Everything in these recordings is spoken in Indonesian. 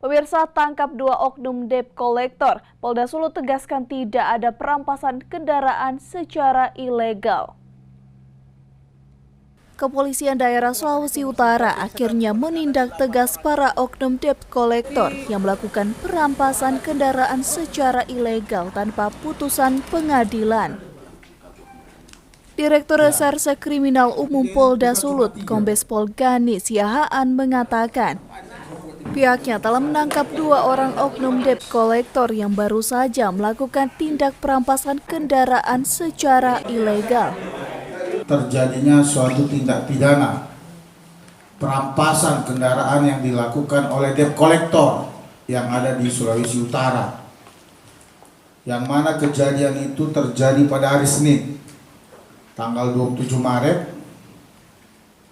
Pemirsa, tangkap dua oknum debt collector. Polda Sulut tegaskan tidak ada perampasan kendaraan secara ilegal. Kepolisian daerah Sulawesi Utara akhirnya menindak tegas para oknum debt collector yang melakukan perampasan kendaraan secara ilegal tanpa putusan pengadilan. Direktur Reserse Kriminal Umum Polda Sulut, Kombes Pol Gani Siahaan mengatakan, pihaknya telah menangkap dua orang oknum debt collector yang baru saja melakukan tindak perampasan kendaraan secara ilegal. Terjadinya suatu tindak pidana perampasan kendaraan yang dilakukan oleh debt collector yang ada di Sulawesi Utara, yang mana kejadian itu terjadi pada hari Senin tanggal 27 Maret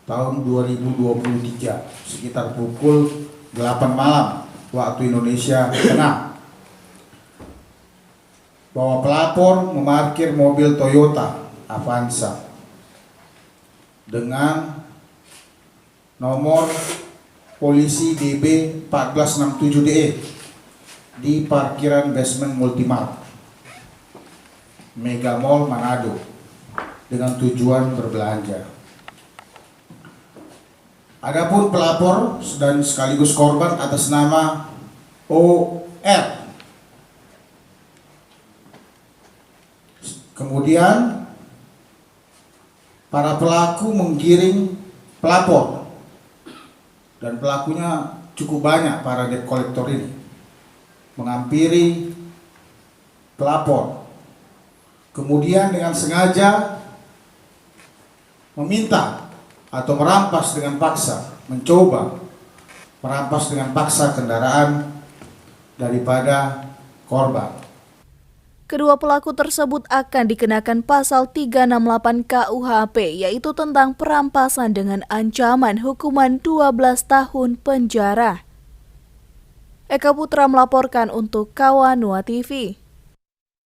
tahun 2023 sekitar pukul 8 malam waktu Indonesia Tengah, bahwa pelapor memarkir mobil Toyota Avanza dengan nomor polisi DB 1467DE di parkiran basement Multimart Mega Mall Manado dengan tujuan berbelanja. Adapun pelapor dan sekaligus korban atas nama OR. Kemudian para pelaku menggiring pelapor, dan pelakunya cukup banyak. Para debt collector ini menghampiri pelapor, kemudian dengan sengaja meminta atau merampas dengan paksa, mencoba merampas dengan paksa kendaraan daripada korban. Kedua pelaku tersebut akan dikenakan pasal 368 KUHP, yaitu tentang perampasan dengan ancaman hukuman 12 tahun penjara. Eka Putra melaporkan untuk Kawanua TV.